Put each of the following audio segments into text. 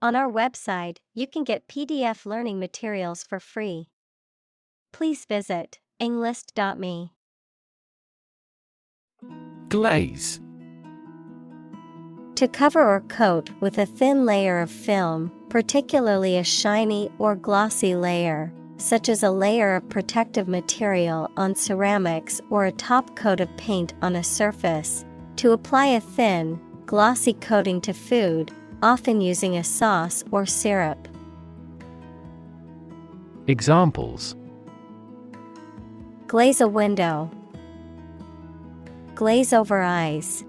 On our website, you can get PDF learning materials for free. Please visit englist.me. Glaze. To cover or coat with a thin layer of film, particularly a shiny or glossy layer, such as a layer of protective material on ceramics or a top coat of paint on a surface. To apply a thin, glossy coating to food, often using a sauce or syrup. Examples: Glaze a window. Glaze over eyes.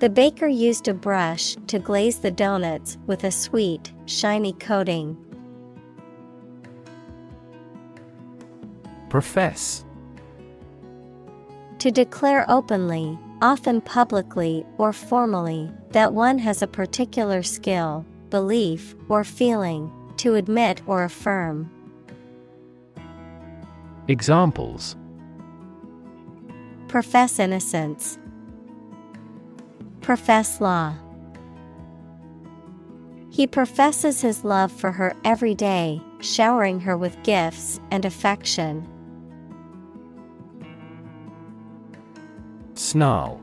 The baker used a brush to glaze the donuts with a sweet, shiny coating. Profess. To declare openly, often publicly or formally, that one has a particular skill, belief, or feeling, to admit or affirm. Examples: Profess innocence. Profess law. He professes his love for her every day, showering her with gifts and affection. Snarl.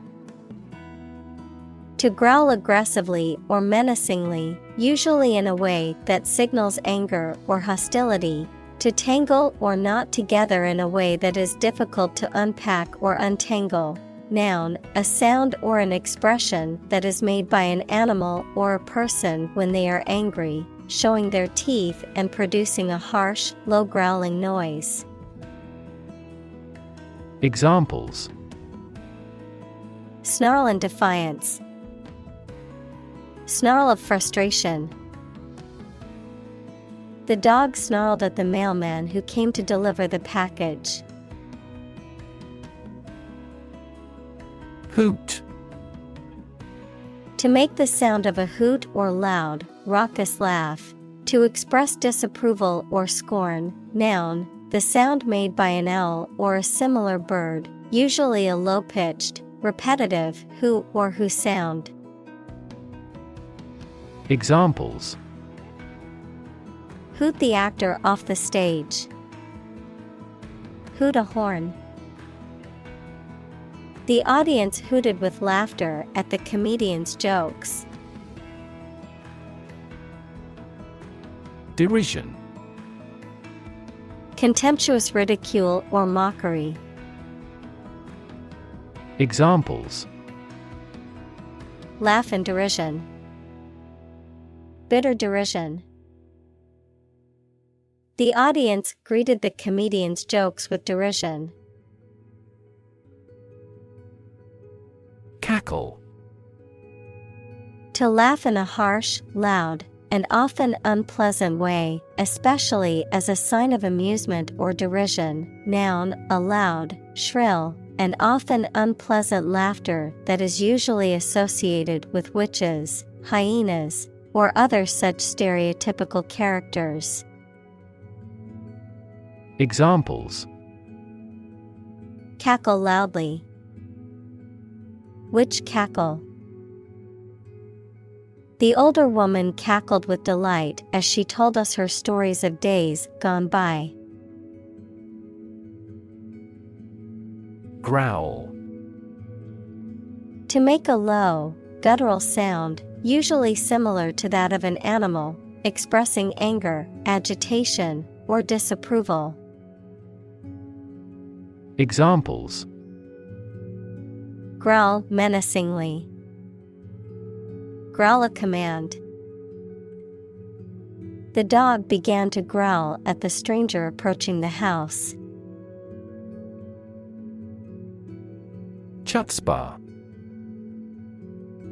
To growl aggressively or menacingly, usually in a way that signals anger or hostility. To tangle or knot together in a way that is difficult to unpack or untangle. Noun, a sound or an expression that is made by an animal or a person when they are angry, showing their teeth and producing a harsh, low growling noise. Examples: Snarl in defiance. Snarl of frustration. The dog snarled at the mailman who came to deliver the package. Hoot. To make the sound of a hoot or loud, raucous laugh. To express disapproval or scorn. Noun, the sound made by an owl or a similar bird, usually a low-pitched, repetitive hoot or who sound. Examples: Hoot the actor off the stage. Hoot a horn. The audience hooted with laughter at the comedian's jokes. Derision. Contemptuous ridicule or mockery. Examples: Laugh in derision. Bitter derision. The audience greeted the comedian's jokes with derision. Cackle. To laugh in a harsh, loud, and often unpleasant way, especially as a sign of amusement or derision. Noun, a loud, shrill, and often unpleasant laughter that is usually associated with witches, hyenas, or other such stereotypical characters. Examples: Cackle loudly. Witch cackle. The older woman cackled with delight as she told us her stories of days gone by. Growl. To make a low, guttural sound, usually similar to that of an animal, expressing anger, agitation, or disapproval. Examples: Growl menacingly. Growl a command. The dog began to growl at the stranger approaching the house. Chutzpah.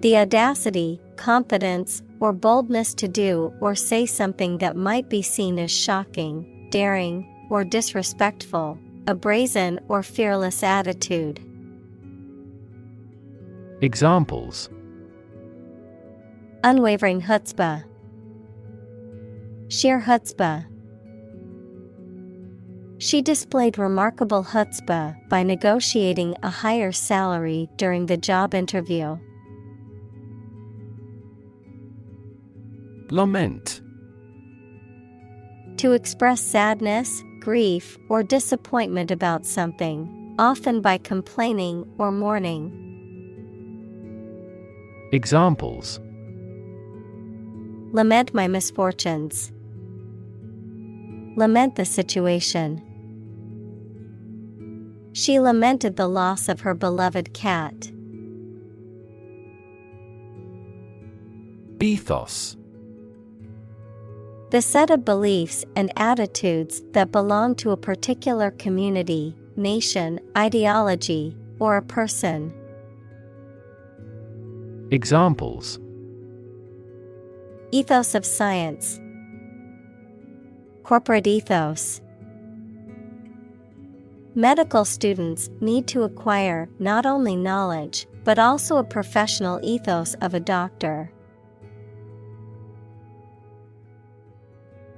The audacity, confidence, or boldness to do or say something that might be seen as shocking, daring, or disrespectful, a brazen or fearless attitude. Examples: Unwavering chutzpah. Sheer chutzpah. She displayed remarkable chutzpah by negotiating a higher salary during the job interview. Lament. To express sadness, grief, or disappointment about something, often by complaining or mourning. Examples: Lament my misfortunes. Lament the situation. She lamented the loss of her beloved cat. Ethos. The set of beliefs and attitudes that belong to a particular community, nation, ideology, or a person. Examples: Ethos of science. Corporate ethos. Medical students need to acquire not only knowledge, but also a professional ethos of a doctor.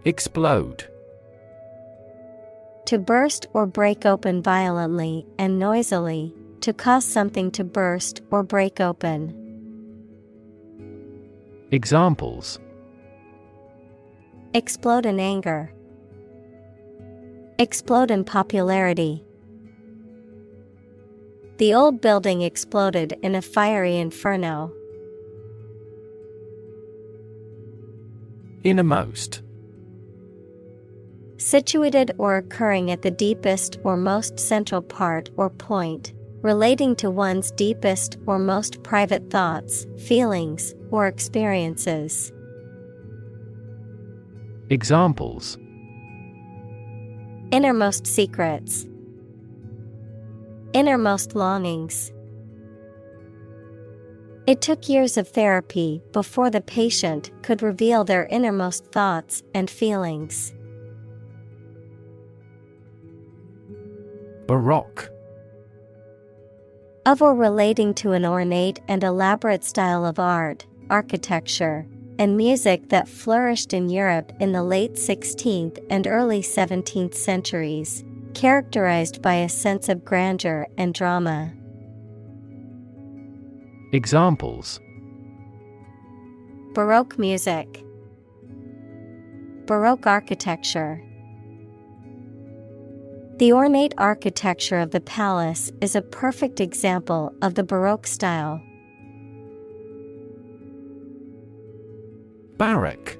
Explode. To burst or break open violently and noisily, to cause something to burst or break open. Examples: Explode in anger. Explode in popularity. The old building exploded in a fiery inferno. Innermost. Situated or occurring at the deepest or most central part or point, relating to one's deepest or most private thoughts, feelings, or experiences. Examples: Innermost secrets. Innermost longings. It took years of therapy before the patient could reveal their innermost thoughts and feelings. Baroque. Of or relating to an ornate and elaborate style of art, architecture, and music that flourished in Europe in the late 16th and early 17th centuries, characterized by a sense of grandeur and drama. Examples: Baroque music. Baroque architecture. The ornate architecture of the palace is a perfect example of the Baroque style. Barrack.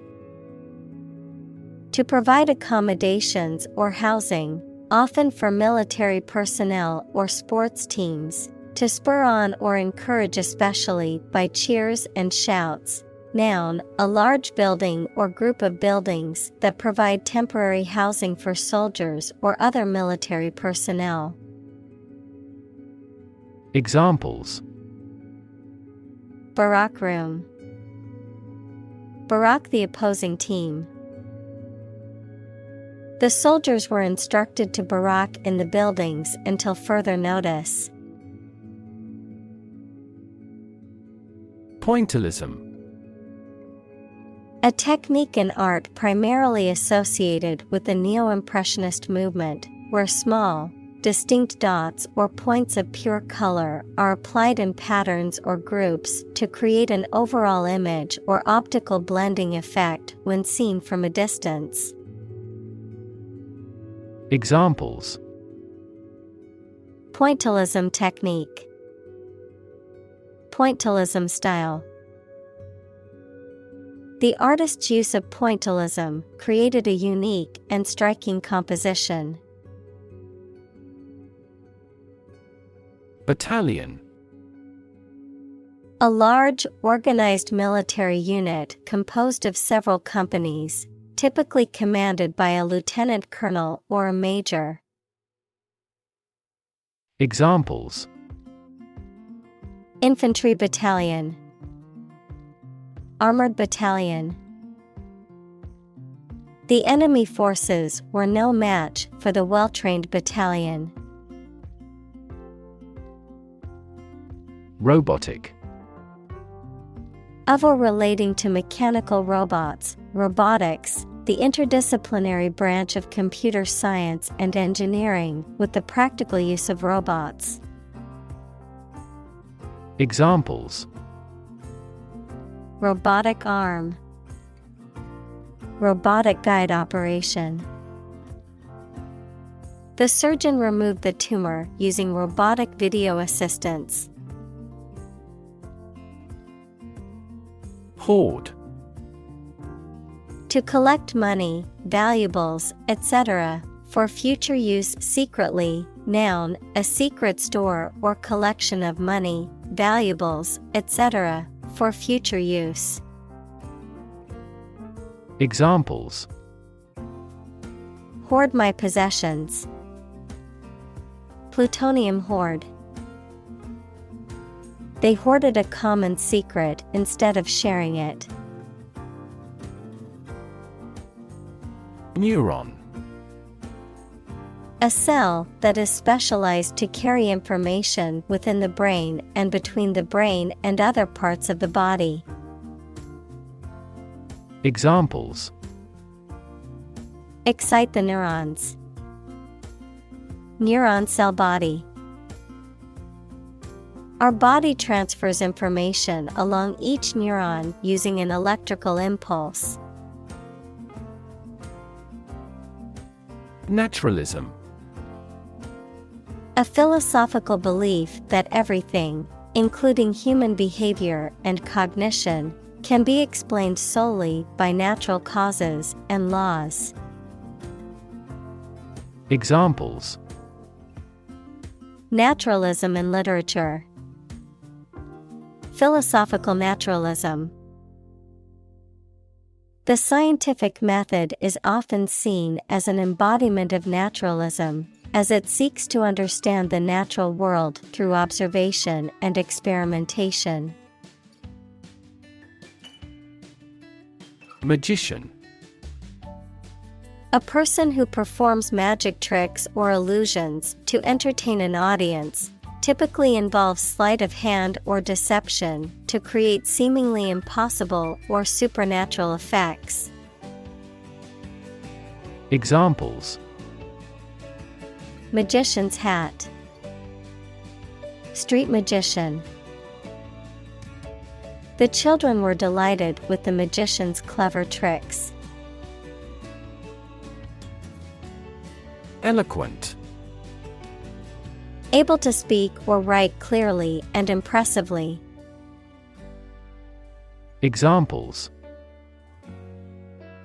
To provide accommodations or housing, often for military personnel or sports teams, to spur on or encourage especially by cheers and shouts. Noun, a large building or group of buildings that provide temporary housing for soldiers or other military personnel. Examples: Baroque room. Baroque the opposing team. The soldiers were instructed to barack in the buildings until further notice. Pointillism. A technique in art primarily associated with the Neo-Impressionist movement, where small, distinct dots or points of pure color are applied in patterns or groups to create an overall image or optical blending effect when seen from a distance. Examples: Pointillism technique. Pointillism style. The artist's use of pointillism created a unique and striking composition. Battalion. A large, organized military unit composed of several companies, typically commanded by a lieutenant colonel or a major. Examples: Infantry battalion. Armored battalion. The enemy forces were no match for the well-trained battalion. Robotic. Of or relating to mechanical robots, robotics, the interdisciplinary branch of computer science and engineering with the practical use of robots. Examples: Robotic arm. robotic guide operation. The surgeon removed the tumor using robotic video assistance. Hoard. To collect money, valuables, etc., for future use secretly. Noun, a secret store or collection of money, valuables, etc., for future use. Examples: Hoard my possessions. Plutonium hoard. They hoarded a common secret instead of sharing it. Neuron. A cell that is specialized to carry information within the brain and between the brain and other parts of the body. Examples: Excite the neurons. Neuron cell body. Our body transfers information along each neuron using an electrical impulse. Naturalism. A philosophical belief that everything, including human behavior and cognition, can be explained solely by natural causes and laws. Examples: Naturalism in literature. Philosophical naturalism. The scientific method is often seen as an embodiment of naturalism, as it seeks to understand the natural world through observation and experimentation. Magician. A person who performs magic tricks or illusions to entertain an audience, typically involves sleight of hand or deception to create seemingly impossible or supernatural effects. Examples: Magician's hat. Street magician. The children were delighted with the magician's clever tricks. Eloquent. Able to speak or write clearly and impressively. Examples: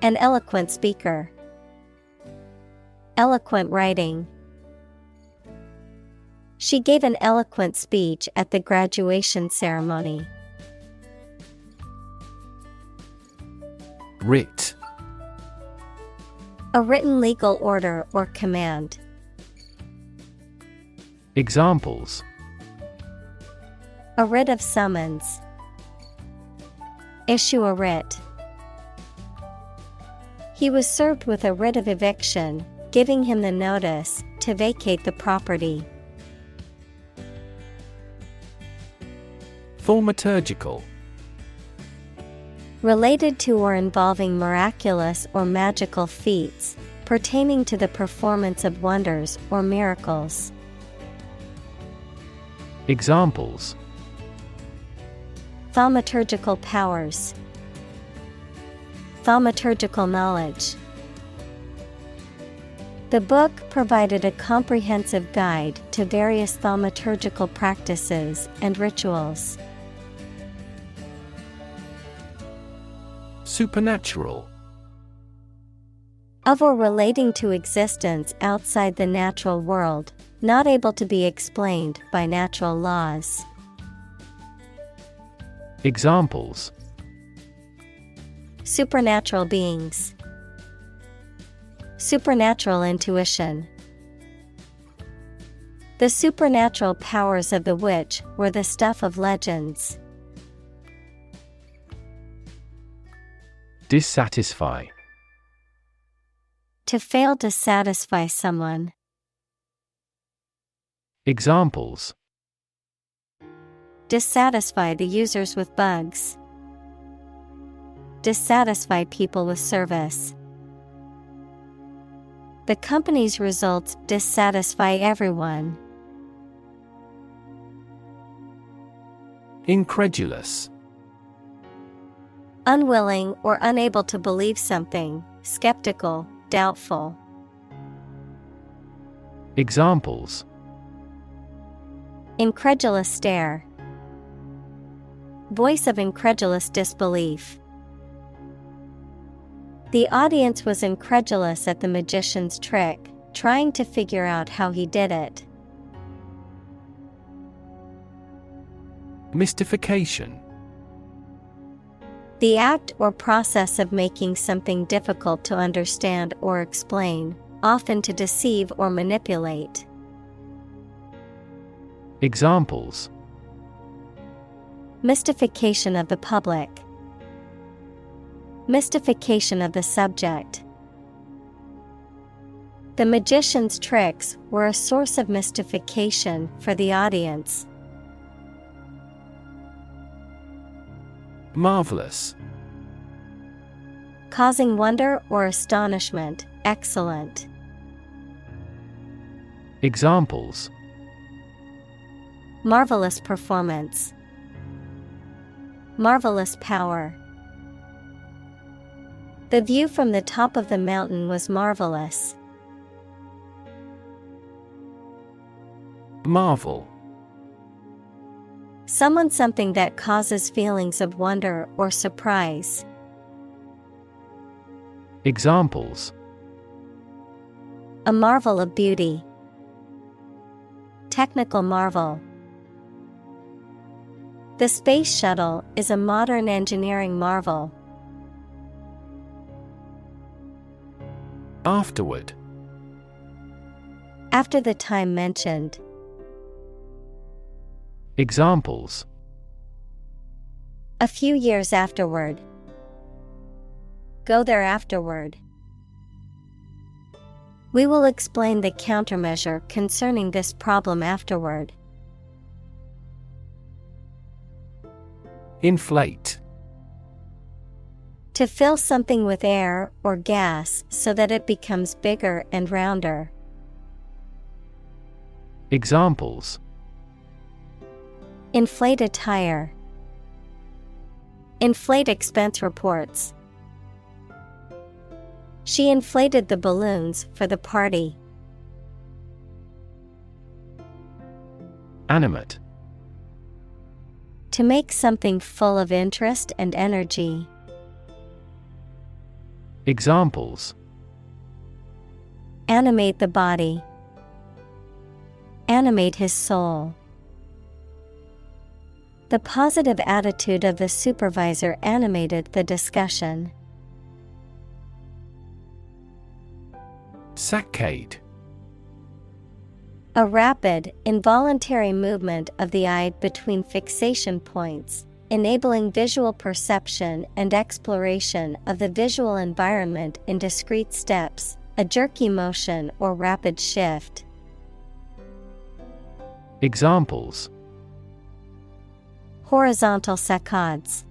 An eloquent speaker. Eloquent writing. She gave an eloquent speech at the graduation ceremony. Writ. A written legal order or command. Examples: A writ of summons. Issue a writ. He was served with a writ of eviction, giving him the notice to vacate the property. Thaumaturgical. Related to or involving miraculous or magical feats, pertaining to the performance of wonders or miracles. Examples: Thaumaturgical powers. Thaumaturgical knowledge. The book provided a comprehensive guide to various thaumaturgical practices and rituals. Supernatural. Of or relating to existence outside the natural world, not able to be explained by natural laws. Examples: Supernatural beings. Supernatural intuition. The supernatural powers of the witch were the stuff of legends. Dissatisfy. To fail to satisfy someone. Examples: Dissatisfy the users with bugs. Dissatisfy people with service. The company's results dissatisfy everyone. Incredulous. Unwilling or unable to believe something, skeptical, doubtful. Examples: Incredulous stare. Voice of incredulous disbelief. The audience was incredulous at the magician's trick, trying to figure out how he did it. Mystification. The act or process of making something difficult to understand or explain, often to deceive or manipulate. Examples: Mystification of the public. Mystification of the subject. The magician's tricks were a source of mystification for the audience. Marvelous. Causing wonder or astonishment, excellent. Examples: Marvelous performance. Marvelous power. The view from the top of the mountain was marvelous. Marvel. Someone, something that causes feelings of wonder or surprise. Examples: A marvel of beauty. Technical marvel. The space shuttle is a modern engineering marvel. Afterward. After the time mentioned. Examples: A few years afterward. Go there afterward. We will explain the countermeasure concerning this problem afterward. Inflate. To fill something with air or gas so that it becomes bigger and rounder. Examples: Inflate a tire. Inflate expense reports. She inflated the balloons for the party. Animate. To make something full of interest and energy. Examples: Animate the body. Animate his soul. The positive attitude of the supervisor animated the discussion. Saccade. A rapid, involuntary movement of the eye between fixation points, enabling visual perception and exploration of the visual environment in discrete steps, a jerky motion or rapid shift. Examples: Horizontal saccades.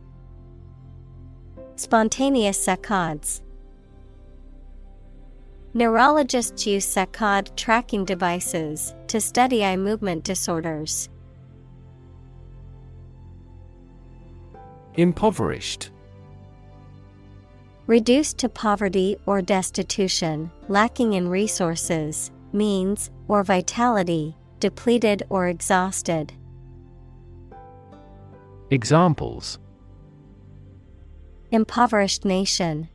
Spontaneous saccades. Neurologists use saccade tracking devices to study eye movement disorders. Impoverished. Reduced to poverty or destitution, lacking in resources, means, or vitality, depleted or exhausted. Examples: Impoverished nation.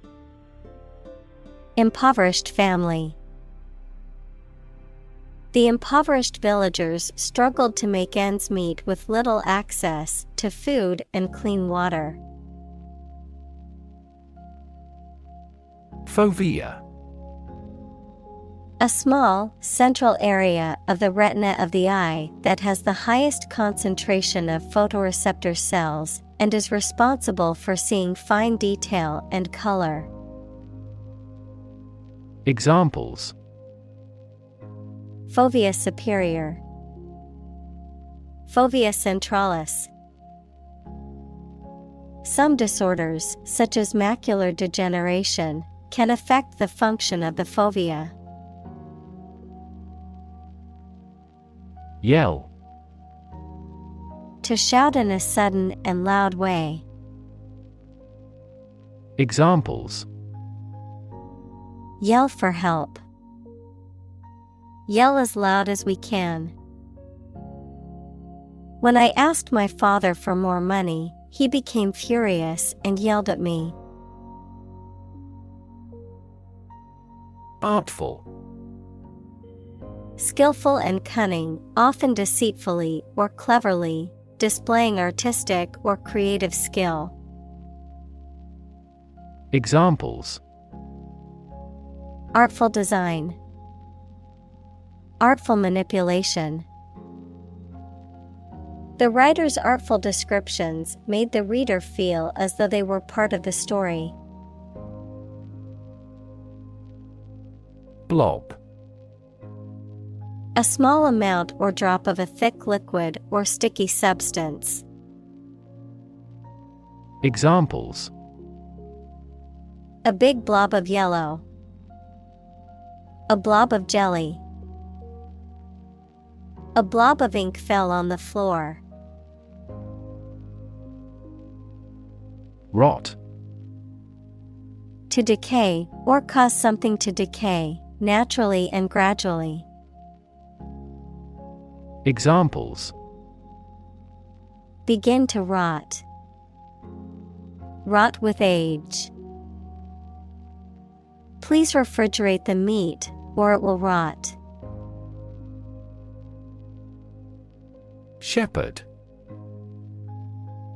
Impoverished family. The impoverished villagers struggled to make ends meet with little access to food and clean water. Fovea. A small, central area of the retina of the eye that has the highest concentration of photoreceptor cells and is responsible for seeing fine detail and color. Examples: Fovea superior. Fovea centralis. Some disorders, such as macular degeneration, can affect the function of the fovea. Yell. To shout in a sudden and loud way. Examples: Yell for help. Yell as loud as we can. When I asked my father for more money, he became furious and yelled at me. Artful. Skillful and cunning, often deceitfully or cleverly, displaying artistic or creative skill. Examples: Artful design. Artful manipulation. The writer's artful descriptions made the reader feel as though they were part of the story. Blob. A small amount or drop of a thick liquid or sticky substance. Examples: A big blob of yellow. A blob of jelly. A blob of ink fell on the floor. Rot. To decay, or cause something to decay, naturally and gradually. Examples: Begin to rot. Rot with age. Please refrigerate the meat, or it will rot. Shepherd.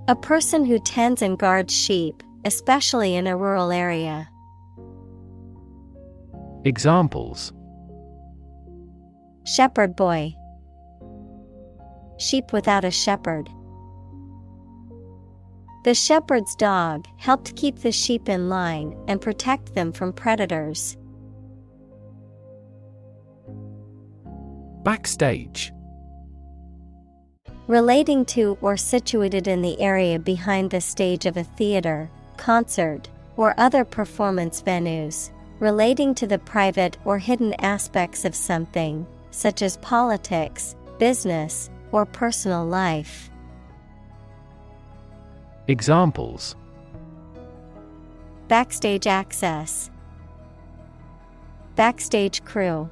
A person who tends and guards sheep, especially in a rural area. Examples: Shepherd boy. Sheep without a shepherd. The shepherd's dog helped keep the sheep in line and protect them from predators. Backstage. Relating to or situated in the area behind the stage of a theater, concert, or other performance venues. Relating to the private or hidden aspects of something, such as politics, business, or personal life. Examples: Backstage access. Backstage crew.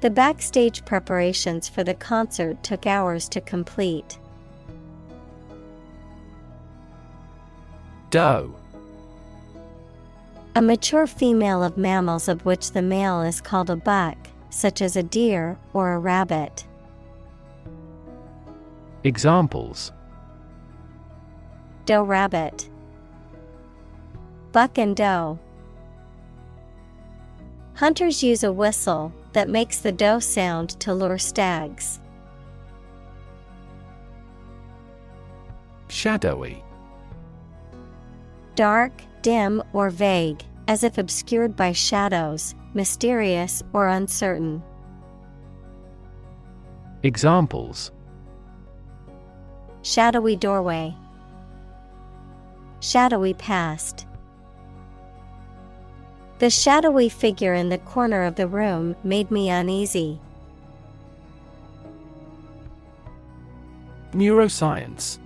The backstage preparations for the concert took hours to complete. Doe. A mature female of mammals of which the male is called a buck, such as a deer or a rabbit. Examples: Doe rabbit. Buck and doe. Hunters use a whistle that makes the doe sound to lure stags. Shadowy. Dark, dim, or vague, as if obscured by shadows, mysterious or uncertain. Examples: Shadowy doorway. Shadowy past. The shadowy figure in the corner of the room made me uneasy. Neuroscience.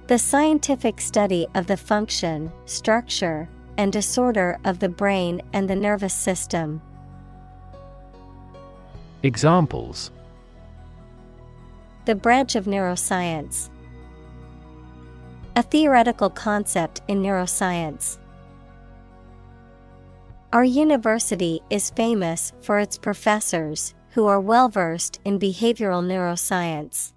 The scientific study of the function, structure, and disorder of the brain and the nervous system. Examples: The branch of neuroscience. A theoretical concept in neuroscience. Our university is famous for its professors, who are well versed in behavioral neuroscience.